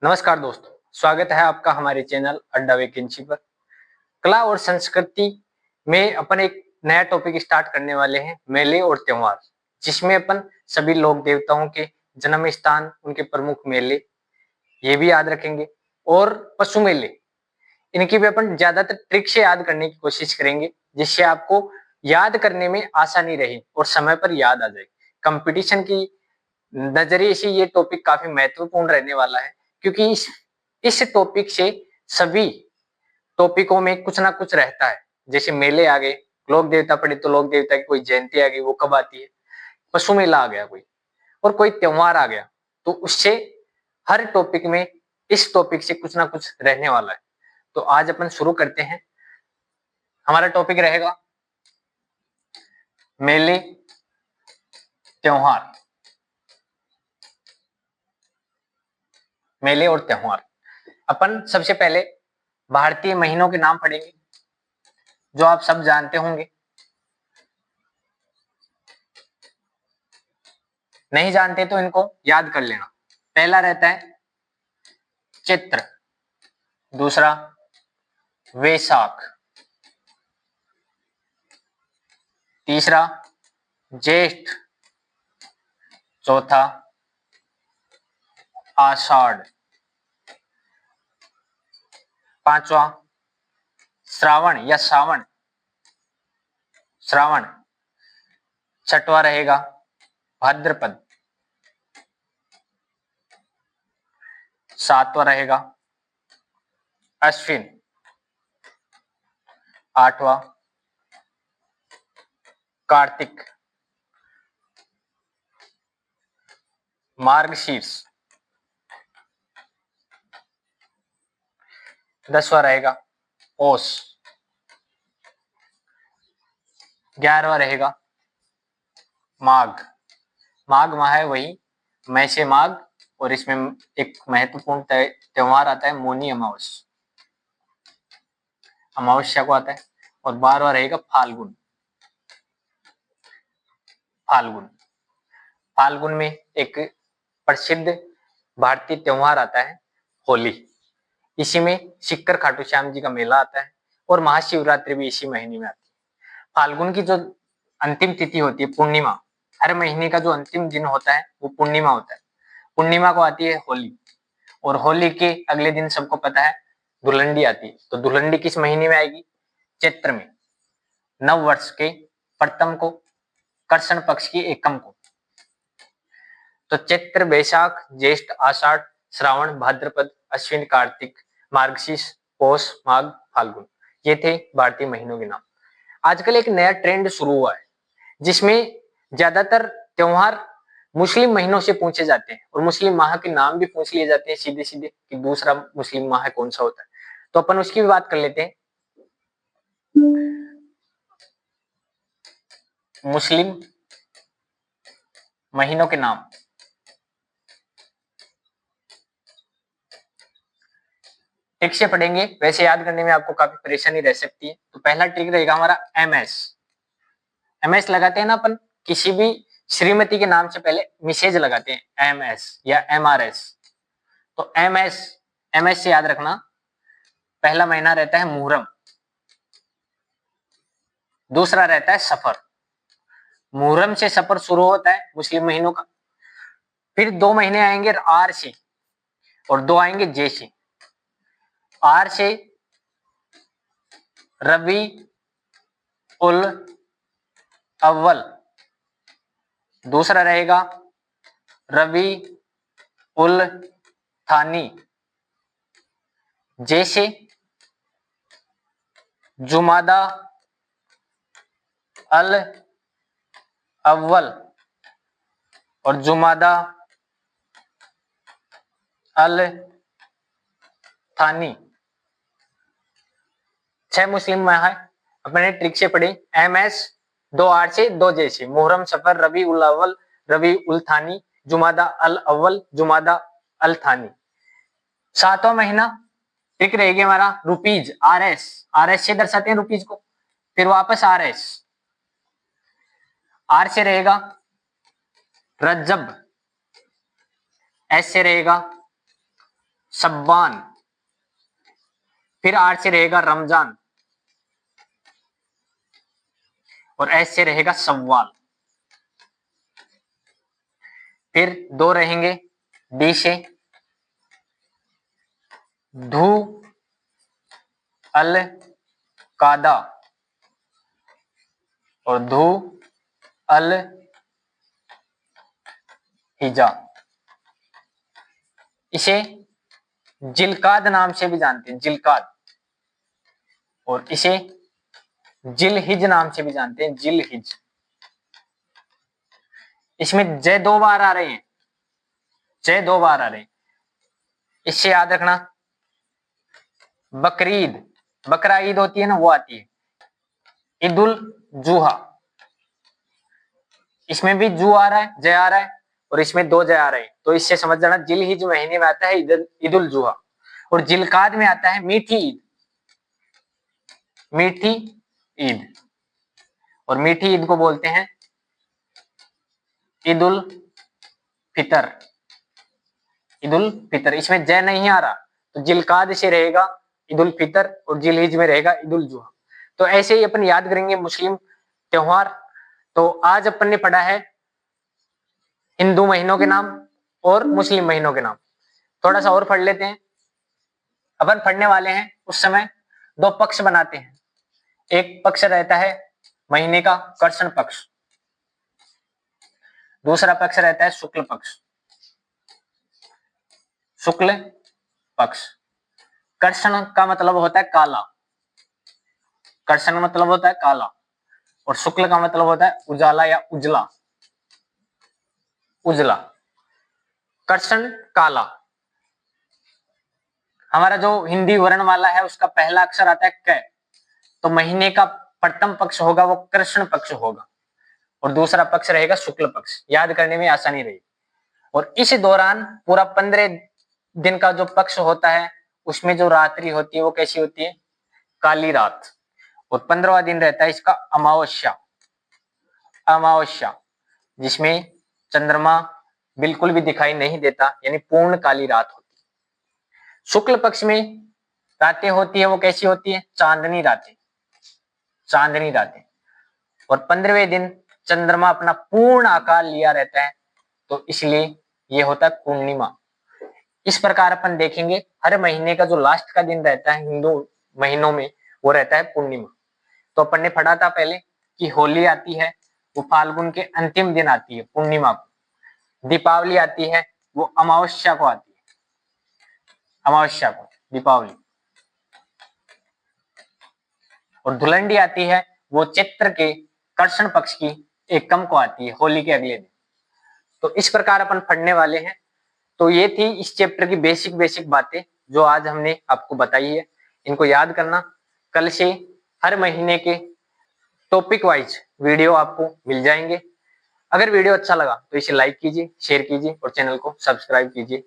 नमस्कार दोस्तों, स्वागत है आपका हमारे चैनल अड्डा वैकेंसी पर। कला और संस्कृति में अपन एक नया टॉपिक स्टार्ट करने वाले हैं, मेले और त्योहार, जिसमें अपन सभी लोक देवताओं के जन्म स्थान, उनके प्रमुख मेले ये भी याद रखेंगे और पशु मेले, इनकी भी अपन ज्यादातर ट्रिक से याद करने की कोशिश करेंगे, जिससे आपको याद करने में आसानी रहे और समय पर याद आ जाए। कंपटीशन की नजरिए से ये टॉपिक काफी महत्वपूर्ण रहने वाला है, क्योंकि इस टॉपिक से सभी टॉपिकों में कुछ ना कुछ रहता है। जैसे मेले आ गए, लोक देवता पड़े तो लोक देवता की कोई जयंती आ गई, वो कब आती है, पशु मेला आ गया कोई, और कोई त्योहार आ गया, तो उससे हर टॉपिक में इस टॉपिक से कुछ ना कुछ रहने वाला है। तो आज अपन शुरू करते हैं। हमारा टॉपिक रहेगा मेले, त्योहार। मेले और त्योहार, अपन सबसे पहले भारतीय महीनों के नाम पढ़ेंगे, जो आप सब जानते होंगे। नहीं जानते तो इनको याद कर लेना। पहला रहता है चित्र, दूसरा वैशाख, तीसरा ज्येष्ठ, चौथा आषाढ़, पांचवा श्रावण या सावन, श्रावण, छठवां रहेगा भाद्रपद, सातवां रहेगा अश्विन, आठवां कार्तिक, मार्गशीर्ष, 10वां रहेगा ओस, 11वां रहेगा माघ। माघ माह है वही मैं से माघ, और इसमें एक महत्वपूर्ण त्योहार आता है मौनी अमावस्या, अमावस्या को आता है। और 12वां रहेगा फाल्गुन। फाल्गुन, फाल्गुन में एक प्रसिद्ध भारतीय त्योहार आता है होली। इसी में सिक्कर खाटू श्याम जी का मेला आता है, और महाशिवरात्रि भी इसी महीने में आती है। फाल्गुन की जो अंतिम तिथि होती है पूर्णिमा, हर महीने का जो अंतिम दिन होता है वो पूर्णिमा होता है। पूर्णिमा को आती है होली, और होली के अगले दिन सबको पता है धुलंडी आती है। तो धुलंडी किस महीने में आएगी? चैत्र में, नव वर्ष के प्रथम को, कृष्ण पक्ष की एकम को। तो चैत्र, वैशाख, ज्येष्ठ, आषाढ़, श्रावण, भाद्रपद, अश्विन, कार्तिक, मार्गशीर्ष, पौष, माघ, फाल्गुन, ये थे भारतीय महीनों के नाम। आजकल एक नया ट्रेंड शुरू हुआ है, जिसमें ज्यादातर त्योहार मुस्लिम महीनों से पूछे जाते हैं, और मुस्लिम माह के नाम भी पूछ लिए जाते हैं सीधे सीधे कि दूसरा मुस्लिम माह कौन सा होता है। तो अपन उसकी भी बात कर लेते हैं। मुस्लिम महीनों के नाम, ट्रिक से पढ़ेंगे, वैसे याद करने में आपको काफी परेशानी रह सकती है। तो पहला ट्रिक रहेगा हमारा एमएस। एमएस लगाते हैं ना अपन, किसी भी श्रीमती के नाम से पहले मिसेज लगाते हैं, एमएस या एमआरएस। तो एमएस, एमएस से याद रखना, पहला महीना रहता है मुहर्रम, दूसरा रहता है सफर। मुहर्रम से सफर शुरू होता है मुस्लिम महीनों का। फिर 2 महीने आएंगे आर से, और 2 आएंगे जे से। आर से रबी उल अव्वल, दूसरा रहेगा रबी उल थानी, जैसे जुमादा अल अव्वल और जुमादा अल थानी, 6 मुस्लिम माह है। अपने ट्रिक से पढ़े, एमएस, 2 आर से 2 जैसे, मुहर्रम, सफर, रबी उल अव्वल, रबी उल थानी, जुमादा अल अव्वल, जुमादा अल थानी। 7वां महीना ट्रिक रहेगी हमारा रुपीज, आरएस। आरएस से दर्शाते हैं रुपीज को। फिर वापस आरएस, आर से रहेगा रजब, एस से रहेगा शब्बान, फिर आर से रहेगा रमजान, और एस से रहेगा शव्वाल। फिर दो रहेंगे डी से धू अल कादा और धू अल हिजा। इसे जिलकाद नाम से भी जानते हैं, जिलकाद, और इसे जिलहिज नाम से भी जानते हैं, जिलहिज। इसमें जय दो बार आ रहे हैं, जय दो बार आ रहे हैं। इससे याद रखना बकरीद, बकरा ईद होती है ना, वो आती है। ईदुल जुहा, इसमें भी जू आ रहा है, जय आ रहा है, और इसमें दो जय आ रहे हैं। तो इससे समझ जाना जिलहिज महीने में आता है ईदुल जुहा, और जिलकाद में आता है मीठी ईद, मीठी ईद। और मीठी ईद को बोलते हैं ईद उल फितर, ईद उल फितर। इसमें जय नहीं आ रहा, तो जिलकाद से रहेगा ईद उल फितर, और जिलहिज में रहेगा ईद उल जुहा। तो ऐसे ही अपन याद करेंगे मुस्लिम त्योहार। तो आज अपन ने पढ़ा है हिंदू महीनों के नाम और मुस्लिम महीनों के नाम। थोड़ा सा और पढ़ लेते हैं। अपन पढ़ने वाले हैं उस समय दो पक्ष बनाते हैं। एक पक्ष रहता है महीने का कृष्ण पक्ष, दूसरा पक्ष रहता है शुक्ल पक्ष, शुक्ल पक्ष। कृष्ण का मतलब होता है काला, कृष्ण का मतलब होता है काला, और शुक्ल का मतलब होता है उजाला या उजला, उजला। कृष्ण काला, हमारा जो हिंदी वर्णमाला है उसका पहला अक्षर आता है क, तो महीने का प्रथम पक्ष होगा वो कृष्ण पक्ष होगा, और दूसरा पक्ष रहेगा शुक्ल पक्ष। याद करने में आसानी रहेगी। और इस दौरान पूरा 15 दिन का जो पक्ष होता है उसमें जो रात्रि होती है वो कैसी होती है, काली रात। और 15वां दिन रहता है इसका अमावस्या, अमावस्या, जिसमें चंद्रमा बिल्कुल भी दिखाई नहीं देता, यानी पूर्ण काली रात होती है। शुक्ल पक्ष में रातें होती है वो कैसी होती है, चांदनी रातें, चांदनी रातें। और 15वें दिन चंद्रमा अपना पूर्ण आकार लिया रहता है, तो इसलिए ये होता है पूर्णिमा। इस प्रकार अपन देखेंगे हर महीने का जो लास्ट का दिन रहता है हिंदू महीनों में वो रहता है पूर्णिमा। तो अपन ने पढ़ा था पहले कि होली आती है वो फाल्गुन के अंतिम दिन आती है पूर्णिमा को, दीपावली आती है वो अमावस्या को आती है, अमावस्या को दीपावली, और धुलंडी आती है वो चैत्र के कृष्ण पक्ष की एकम को आती है, होली के अगले दिन। तो इस प्रकार अपन पढ़ने वाले हैं। तो ये थी इस चैप्टर की बेसिक बातें जो आज हमने आपको बताई है। इनको याद करना। कल से हर महीने के टॉपिक वाइज वीडियो आपको मिल जाएंगे। अगर वीडियो अच्छा लगा तो इसे लाइक कीजिए, शेयर कीजिए और चैनल को सब्सक्राइब कीजिए।